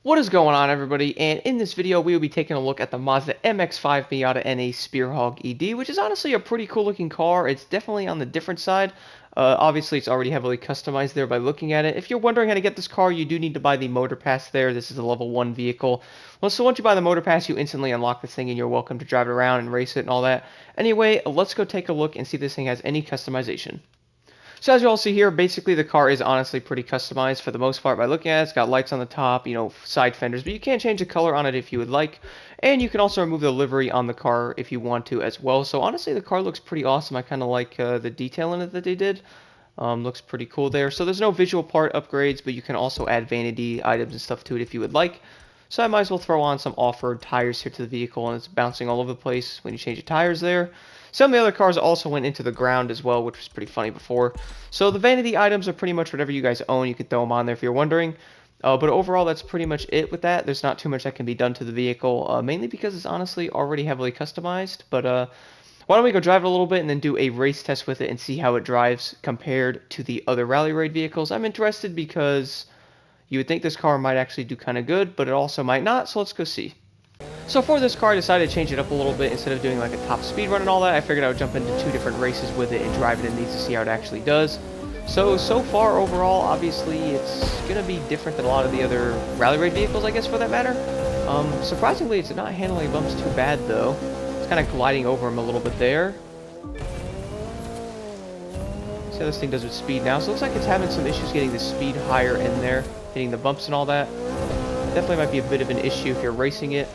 What is going on, everybody? And in this video we will be taking a look at the Mazda MX-5 Miata and a Spearhog ED, which is honestly a pretty cool looking car. It's definitely on the different side. Obviously it's already heavily customized there by looking at it. If you're wondering how to get this car, you do need to buy the Motorpass there. This is a level 1 vehicle. Well, so once you buy the Motorpass, you instantly unlock this thing and you're welcome to drive it around and race it and all that. Anyway, let's go take a look and see if this thing has any customization. So as you all see here, basically the car is honestly pretty customized for the most part by looking at it. It's got lights on the top, side fenders, but you can change the color on it if you would like. And you can also remove the livery on the car if you want to as well. So honestly, the car looks pretty awesome. I kind of like the detail in it that they did. Looks pretty cool there. So there's no visual part upgrades, but you can also add vanity items and stuff to it if you would like. So I might as well throw on some off-road tires here to the vehicle, and it's bouncing all over the place when you change the tires there. Some of the other cars also went into the ground as well, which was pretty funny before. So the vanity items are pretty much whatever you guys own. You could throw them on there if you're wondering. But overall, that's pretty much it with that. There's not too much that can be done to the vehicle, mainly because it's honestly already heavily customized. But why don't we go drive it a little bit and then do a race test with it and see how it drives compared to the other rally raid vehicles. I'm interested because you would think this car might actually do kind of good, but it also might not, so let's go see. So for this car, I decided to change it up a little bit. Instead of doing like a top speed run and all that, I figured I would jump into 2 different races with it and drive it in these to see how it actually does. So far overall, obviously, it's going to be different than a lot of the other rally raid vehicles, I guess, for that matter. Surprisingly, it's not handling bumps too bad, though. It's kind of gliding over them a little bit there. See how this thing does with speed now. So it looks like it's having some issues getting the speed higher in there, hitting the bumps and all that. Definitely might be a bit of an issue if you're racing it.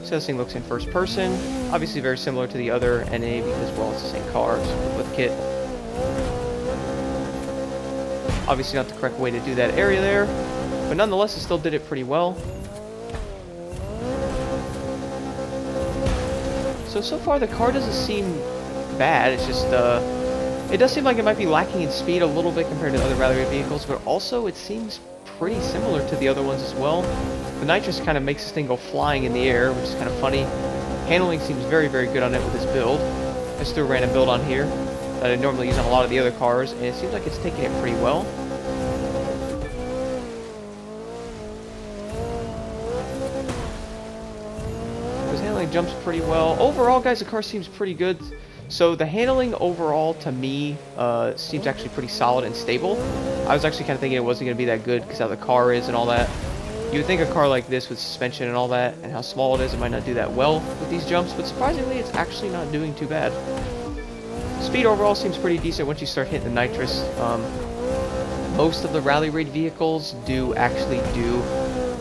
So this thing looks in first person. Obviously very similar to the other NA because, well, it's the same cars with kit. Obviously not the correct way to do that area there, but nonetheless it still did it pretty well. So far the car doesn't seem bad. It's just it does seem like it might be lacking in speed a little bit compared to other rally raid vehicles, but also it seems pretty similar to the other ones as well. The nitrous kind of makes this thing go flying in the air, which is kind of funny. Handling seems very, very good on it with this build. I just threw a random build on here that I normally use on a lot of the other cars, and it seems like it's taking it pretty well. This handling jumps pretty well. Overall, guys, the car seems pretty good. So the handling overall, to me, seems actually pretty solid and stable. I was actually kind of thinking it wasn't going to be that good because how the car is and all that. You would think a car like this with suspension and all that, and how small it is, it might not do that well with these jumps, but surprisingly, it's actually not doing too bad. Speed overall seems pretty decent once you start hitting the nitrous. Most of the rally raid vehicles do actually do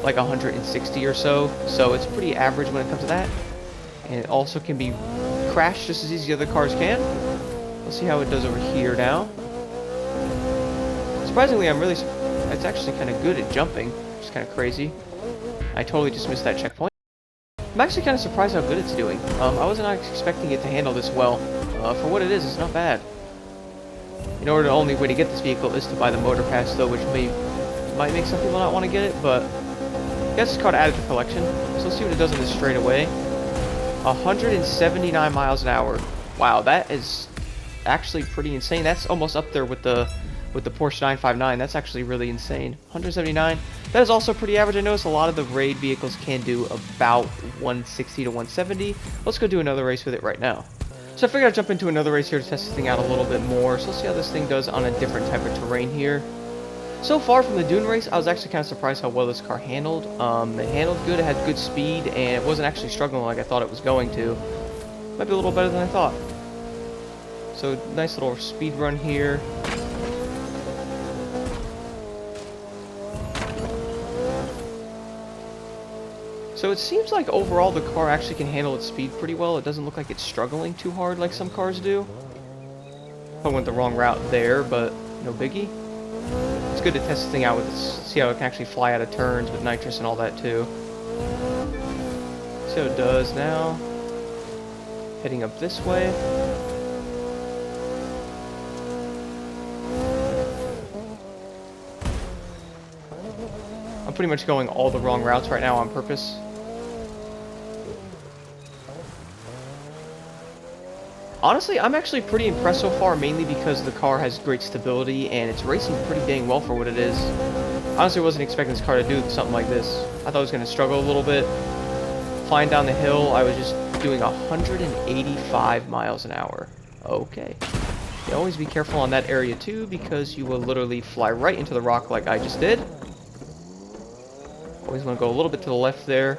like 160 or so it's pretty average when it comes to that. And it also can be crashed just as easy as the other cars can. Let's see how it does over here now. Surprisingly, it's actually kind of good at jumping. It's kind of crazy. I totally just missed that checkpoint. I'm actually kind of surprised how good it's doing. I wasn't expecting it to handle this well. For what it is, it's not bad. In order, the only way to get this vehicle is to buy the Motorpass, though, which might make some people not want to get it, but I guess it's called added to collection. So let's see what it does in this straightaway. 179 miles an hour. Wow, that is actually pretty insane. That's almost up there with the Porsche 959. That's actually really insane. 179. That is also pretty average. I noticed a lot of the raid vehicles can do about 160 to 170. Let's go do another race with it right now. So I figured I'd jump into another race here to test this thing out a little bit more. So let's see how this thing does on a different type of terrain here. So far from the Dune race, I was actually kind of surprised how well this car handled. It handled good, it had good speed, and it wasn't actually struggling like I thought it was going to. Might be a little better than I thought. So nice little speed run here. So it seems like overall the car actually can handle its speed pretty well. It doesn't look like it's struggling too hard like some cars do. I went the wrong route there, but no biggie. It's good to test this thing out with this, see how it can actually fly out of turns with nitrous and all that too. See how it does now. Heading up this way. I'm pretty much going all the wrong routes right now on purpose. Honestly, I'm actually pretty impressed so far, mainly because the car has great stability and it's racing pretty dang well for what it is. Honestly, wasn't expecting this car to do something like this. I thought it was going to struggle a little bit. Flying down the hill, I was just doing 185 miles an hour. Okay. You always be careful on that area too, because you will literally fly right into the rock like I just did. Always want to go a little bit to the left there.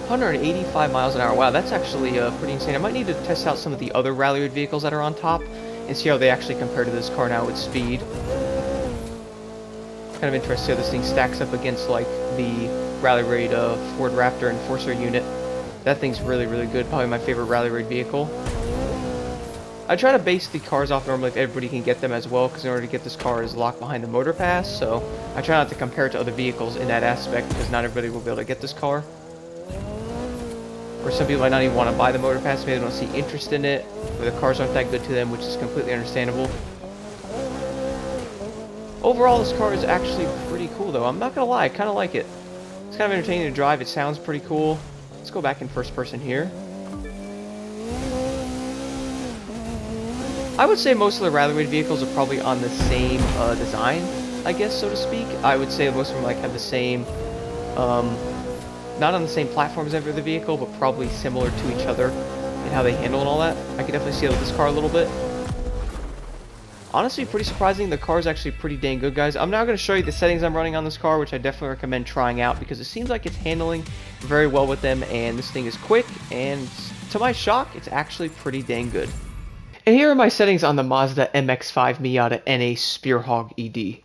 185 miles an hour. Wow, that's actually pretty insane. I might need to test out some of the other rally raid vehicles that are on top and see how they actually compare to this car now with speed. Kind of interesting how this thing stacks up against like the rally raid Ford Raptor Enforcer unit. That thing's really, really good. Probably my favorite rally raid vehicle. I try to base the cars off normally if everybody can get them as well, because in order to get this car is locked behind the Motorpass, so I try not to compare it to other vehicles in that aspect, because not everybody will be able to get this car. Or some people might not even want to buy the Motorpass, maybe they don't see interest in it, or the cars aren't that good to them, which is completely understandable. Overall, this car is actually pretty cool, though. I'm not going to lie, I kind of like it. It's kind of entertaining to drive, it sounds pretty cool. Let's go back in first person here. I would say most of the rally raid vehicles are probably on the same design, I guess, so to speak. I would say most of them like have the same, not on the same platform as every other vehicle, but probably similar to each other in how they handle and all that. I could definitely see it with this car a little bit. Honestly, pretty surprising. The car is actually pretty dang good, guys. I'm now going to show you the settings I'm running on this car, which I definitely recommend trying out because it seems like it's handling very well with them, and this thing is quick, and to my shock, it's actually pretty dang good. And here are my settings on the Mazda MX-5 Miata NA Spearhog ED.